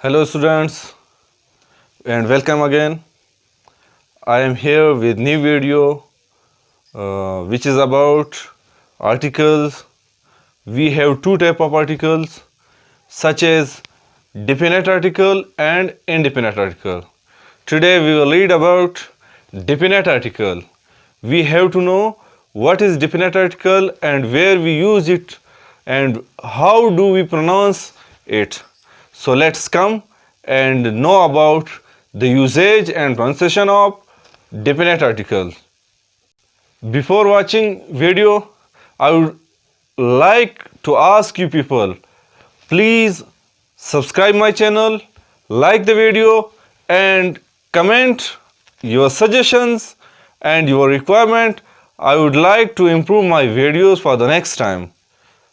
Hello students and welcome again. I am here with new video which is about articles. We have two types of articles such as definite article and indefinite article. Today we will read about definite article. We have to know what is definite article and where we use it and how do we pronounce it. So let's come and know about the usage and pronunciation of definite article. Before watching video, I would like to ask you people, please subscribe my channel, like the video and comment your suggestions and your requirement. I would like to improve my videos for the next time.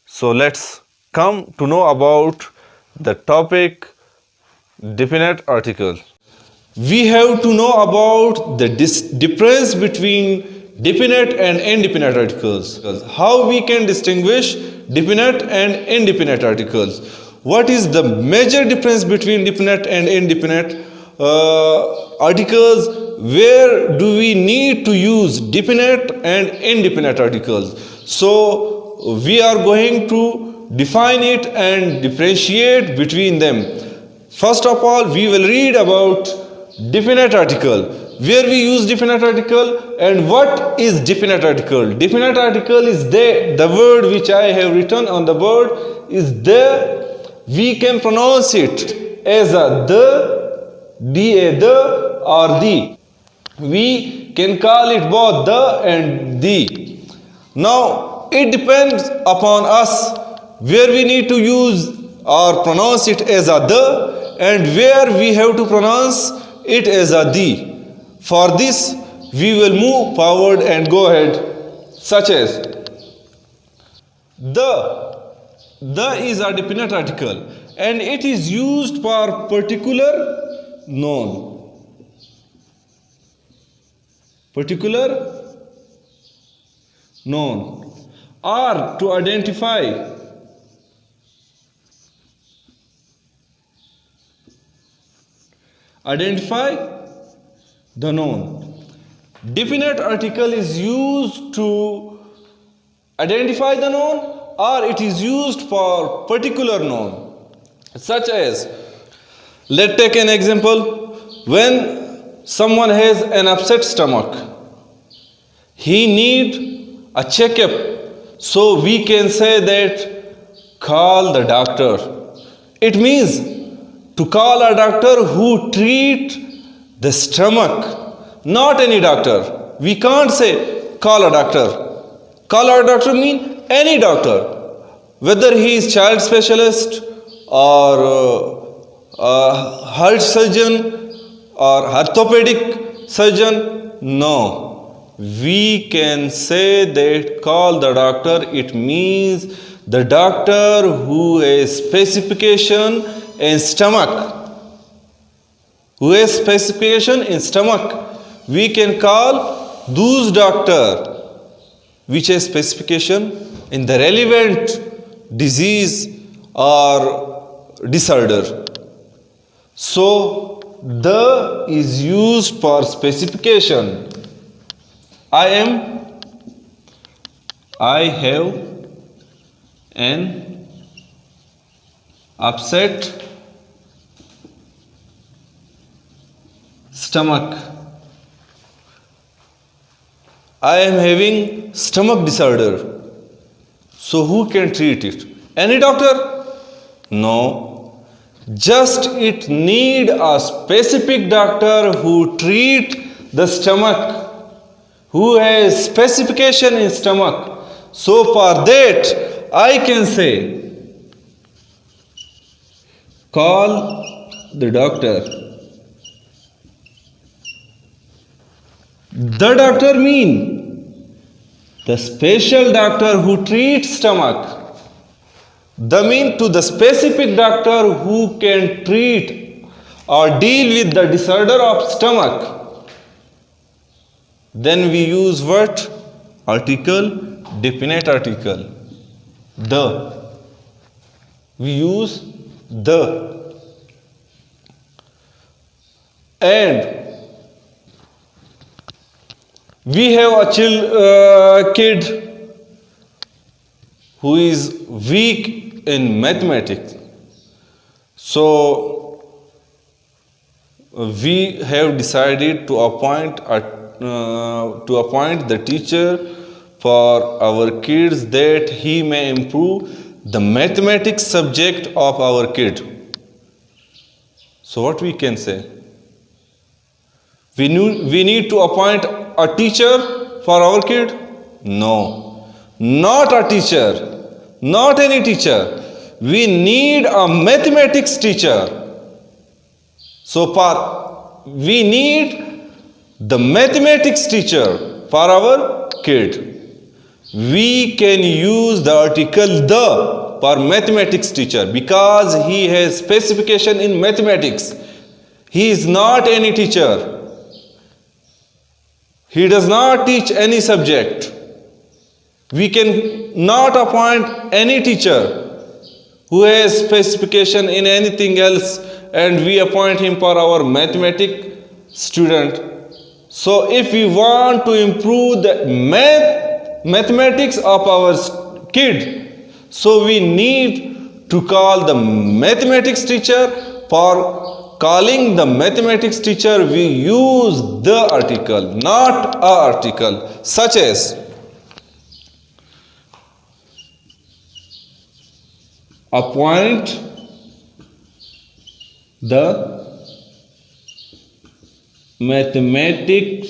So let's come to know about the topic definite article. We have to know about the difference between definite and indefinite articles. How we can distinguish definite and indefinite articles. What is the major difference between definite and indefinite articles? Where do we need to use definite and indefinite articles? So we are going to define it and differentiate between them. First of all, we will read about definite article, where we use definite article and what is definite article. Definite article is the word which I have written on the board is the. We can pronounce it as a the or the. We can call it both the and the. Now it depends upon us where we need to use or pronounce it as a the and where we have to pronounce it as a the. For this we will move forward and go ahead, such as the is a definite article and it is used for particular noun. Particular noun or to identify the noun. Definite article is used to identify the noun or it is used for particular noun, such as, let's take an example. When someone has an upset stomach, he need a checkup, so we can say that call the doctor. It means to call a doctor who treat the stomach, not any doctor. We can't say call a doctor. Call a doctor mean any doctor, whether he is child specialist or heart surgeon or orthopedic surgeon. No, we can say that call the doctor. It means the doctor who has specification in stomach. Who has specification in stomach. We can call those doctor which has specification in the relevant disease or disorder. So the is used for specification. I have an upset stomach. I am having stomach disorder. So who can treat it? Any doctor? No. Just it need a specific doctor who treat the stomach, who has specification in stomach. So for that I can say call the doctor. The doctor mean the special doctor who treats stomach. The mean to the specific doctor who can treat or deal with the disorder of stomach. Then we use what? Article, definite article. The. We use the. And we have a kid who is weak in mathematics. So we have decided to appoint the teacher for our kids that he may improve the mathematics subject of our kid. So what we can say? We need to appoint a teacher for our kid? No, not a teacher, not any teacher. We need a mathematics teacher. So we need the mathematics teacher for our kid. We can use the article the for mathematics teacher because he has specification in mathematics. He is not any teacher. He does not teach any subject. We can not appoint any teacher who has specification in anything else and we appoint him for our mathematics student. So if we want to improve the mathematics of our kid, so we need to call the mathematics teacher. For calling the mathematics teacher, we use the article, not a article, such as appoint the mathematics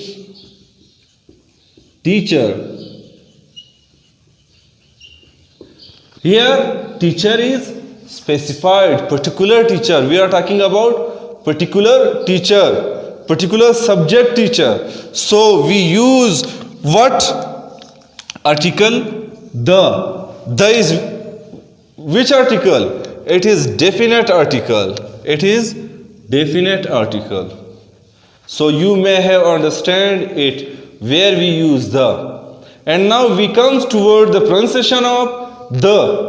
teacher. Here teacher is specified, particular teacher. We are talking about particular teacher, particular subject teacher. So we use what article? The is which article? It is definite article. It is definite article. So you may have understand it where we use the. And now we comes toward the pronunciation of the.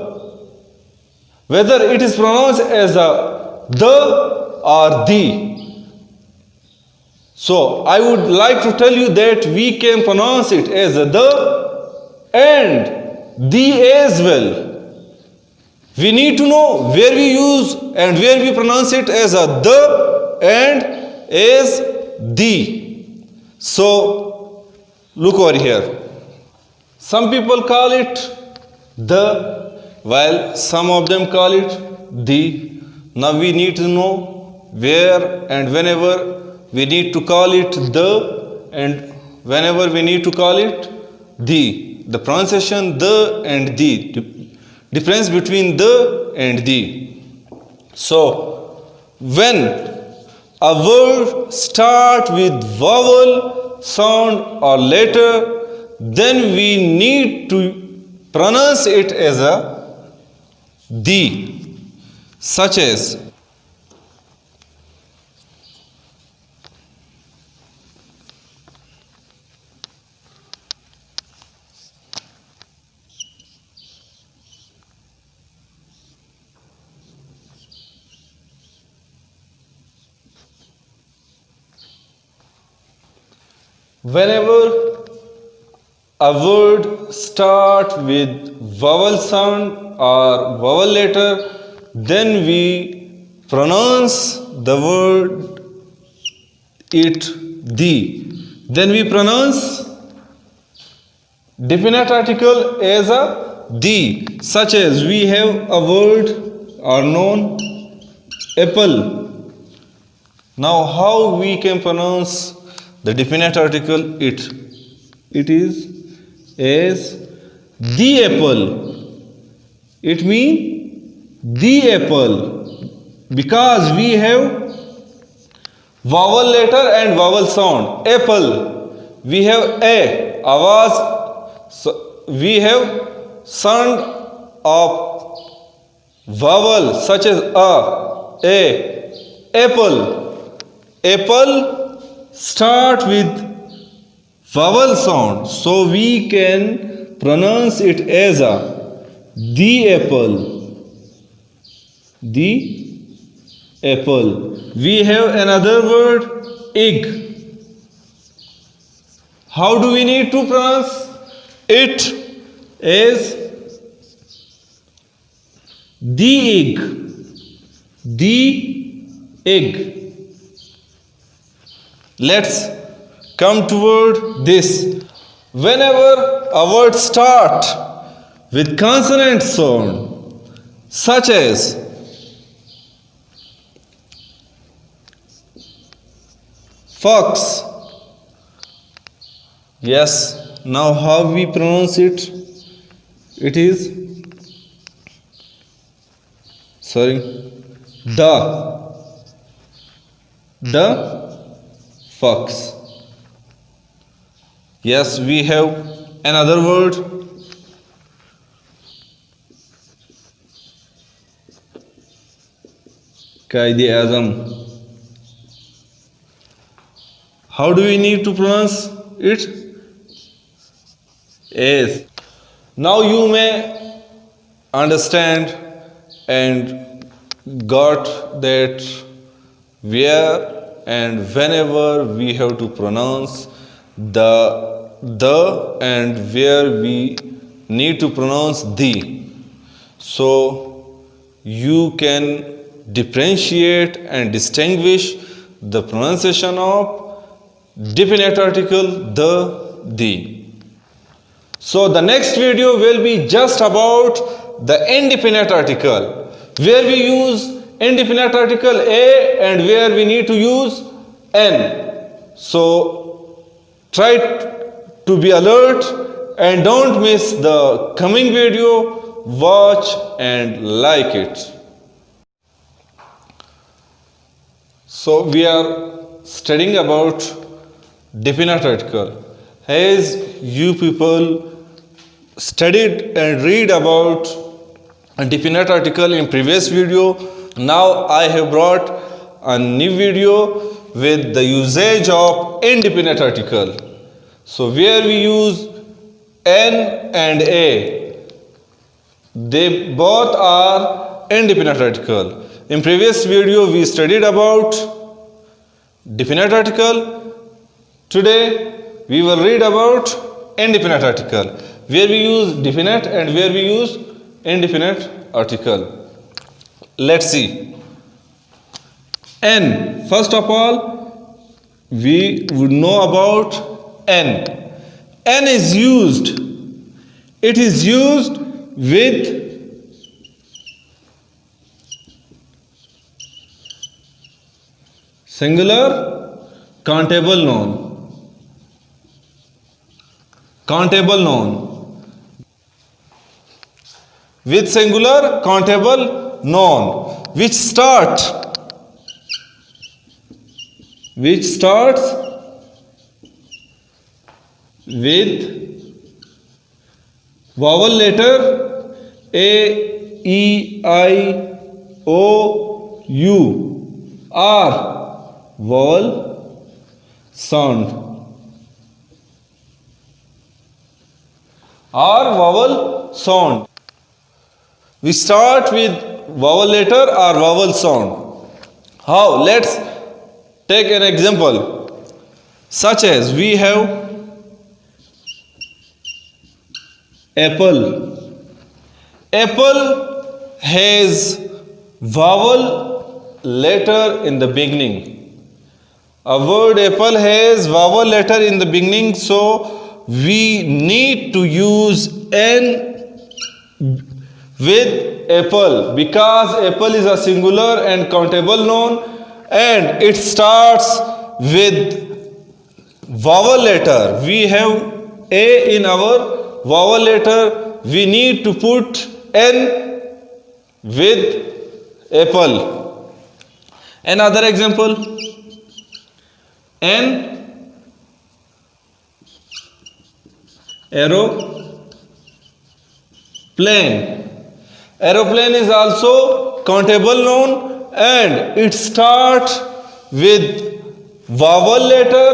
Whether it is pronounced as a the or the. So I would like to tell you that we can pronounce it as a the and the as well. We need to know where we use and where we pronounce it as a the and as the. So look over here. Some people call it the, while some of them call it the. Now we need to know where and whenever we need to call it the and whenever we need to call it the. The pronunciation the and the. Difference between the and the. So when a word start with vowel sound or letter, then we need to pronounce it as a the, such as whenever a word start with vowel sound or vowel letter, then we pronounce the word it the. Then we pronounce definite article as a the, such as we have a word or known apple. Now how we can pronounce the definite article it? It is as the apple. It means the apple because we have vowel letter and vowel sound. Apple, we have a awaz, so we have sound of vowel such as a. Apple, apple start with vowel sound, so we can pronounce it as a the apple. The apple. We have another word egg. How do we need to pronounce it? As the egg. The egg. Let's come toward this. Whenever a word start with consonant sound, such as fox. Yes, now how we pronounce it? It is the fox. Yes, we have another word. Qaid-e-Azam. How do we need to pronounce it? As. Now you may understand and got that where and whenever we have to pronounce the and where we need to pronounce the. So you can differentiate and distinguish the pronunciation of definite article the. So the next video will be just about the indefinite article, where we use indefinite article a and where we need to use n. So try to be alert and don't miss the coming video. Watch and like it. So we are studying about definite article. As you people studied and read about a definite article in previous video, now I have brought a new video with the usage of indefinite article. So where we use n and a, they both are indefinite article. In previous video we studied about definite article. Today we will read about indefinite article, where we use definite and where we use indefinite article. Let's see. N. First of all, we would know about n. N is used. It is used with singular countable noun. Countable noun. With singular countable noun, which starts with vowel letter a, e, I, o, u, or vowel sound. Or vowel sound. We start with vowel letter or vowel sound. How? Let's take an example. Such as we have apple. Apple has vowel letter in the beginning. A word apple has vowel letter in the beginning, so we need to use n with apple, because apple is a singular and countable noun and it starts with vowel letter. We have a in our vowel letter, we need to put n with apple. Another example, n aeroplane. Aeroplane is also countable noun and it starts with vowel letter.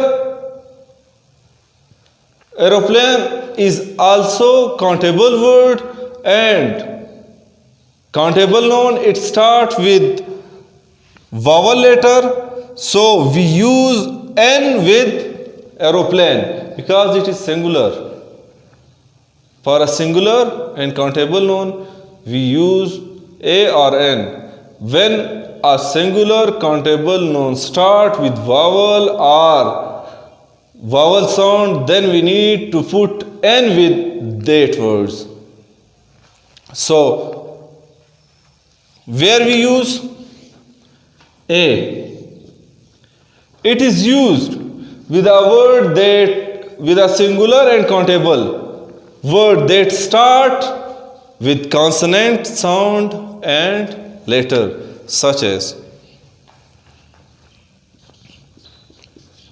Aeroplane is also countable word and countable noun, it starts with vowel letter, so we use N with aeroplane because it is singular. For a singular and countable noun, we use A or N. When a singular countable noun start with vowel or vowel sound, then we need to put N with that words. So, where we use A, it is used with a word that with a singular and countable word that start with consonant sound and letter, such as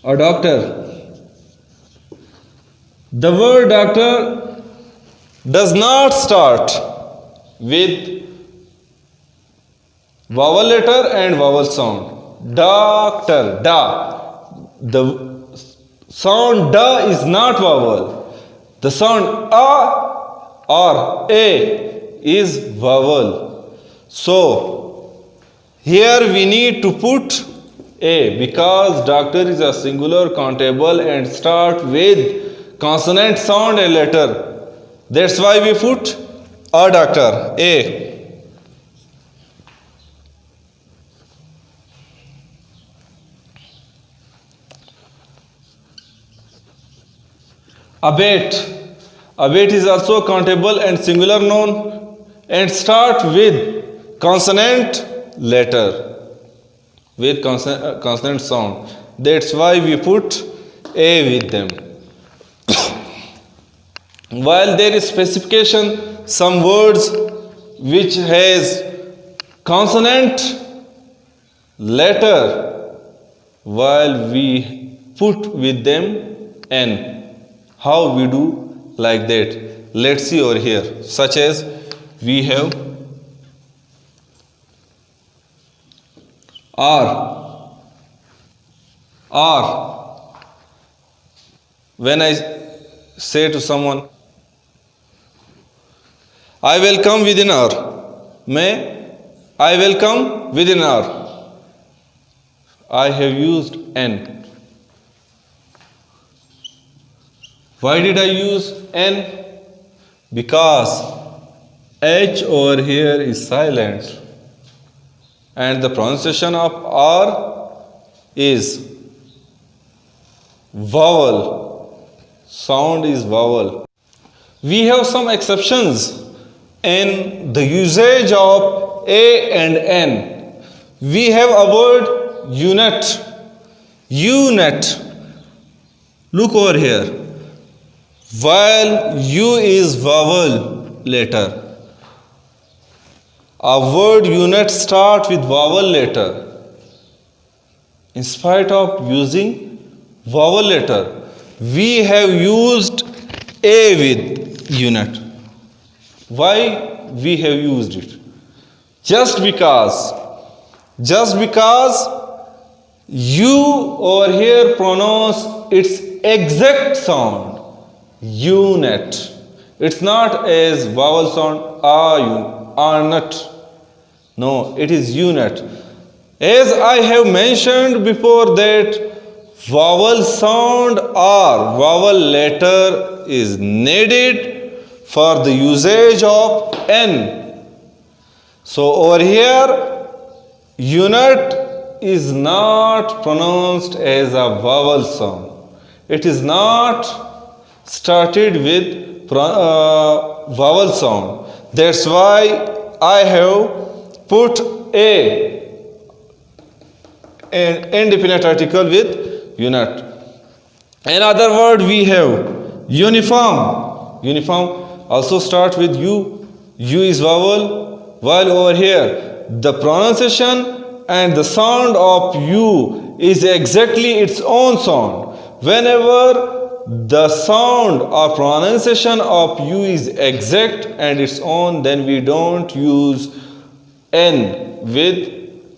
a doctor. The word doctor does not start with vowel letter and vowel sound. Doctor, da. The sound da is not vowel. The sound a or a is vowel. So, here we need to put a because doctor is a singular countable and start with consonant sound and letter. That's why we put a doctor, a. Abate. Abate is also countable and singular noun and start with consonant letter, with consonant sound. That's why we put a with them. While there is specification, some words which has consonant letter, while we put with them n. How we do like that? Let's see over here. Such as we have R. R. When I say to someone, I will come within hour. May I will come within hour. I have used N. Why did I use N? Because H over here is silent and the pronunciation of R is vowel. Sound is vowel. We have some exceptions in the usage of A and N. We have a word unit. Unit. Look over here. While U is vowel letter, a word unit start with vowel letter. In spite of using vowel letter, we have used A with unit. Why we have used it? Just because U over here pronounce its exact sound. Unit. It's not as vowel sound are not. No, it is unit. As I have mentioned before that vowel sound or vowel letter is needed for the usage of N. So over here unit is not pronounced as a vowel sound. It is not started with vowel sound. That's why I have put a an indefinite article with unit. Another word we have uniform. Uniform also starts with U. U is vowel, while over here the pronunciation and the sound of U is exactly its own sound. Whenever the sound or pronunciation of U is exact and its own, then we don't use N with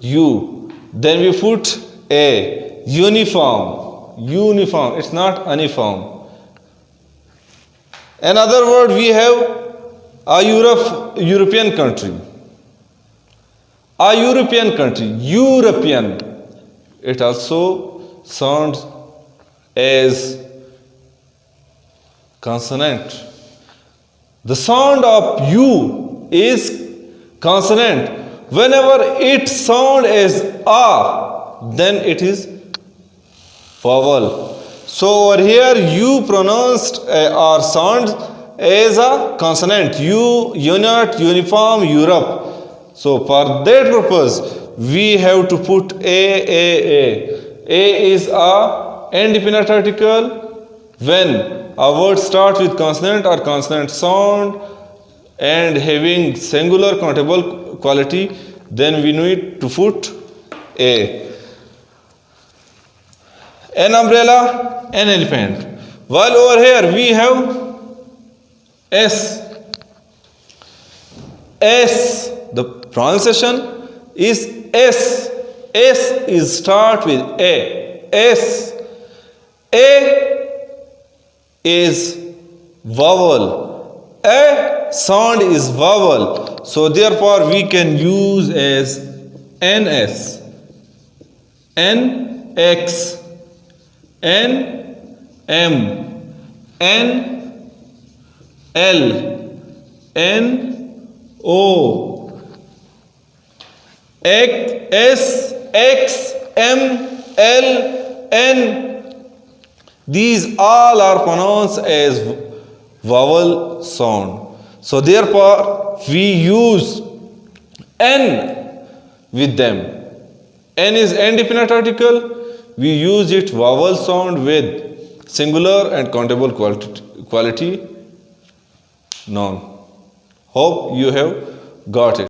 U. Then we put A. Uniform. Uniform. It's not uniform. Another word we have a European country. A European country. European. It also sounds as consonant. The sound of U is consonant. Whenever it sound as A, then it is vowel. So over here U pronounced or sound as a consonant. U, unit, uniform, Europe. So for that purpose we have to put A. A is a indefinite article when a word starts with consonant or consonant sound and having singular countable quality, then we need to put A. An umbrella, an elephant. While over here we have S. S, the pronunciation is S. S is start with A. S. A is vowel. A sound is vowel. So therefore we can use as NS, NX, NM, NL, NO, S, X, M, L, N. These all are pronounced as vowel sound. So therefore we use N with them. N is indefinite article. We use it vowel sound with singular and countable quality noun. Hope you have got it.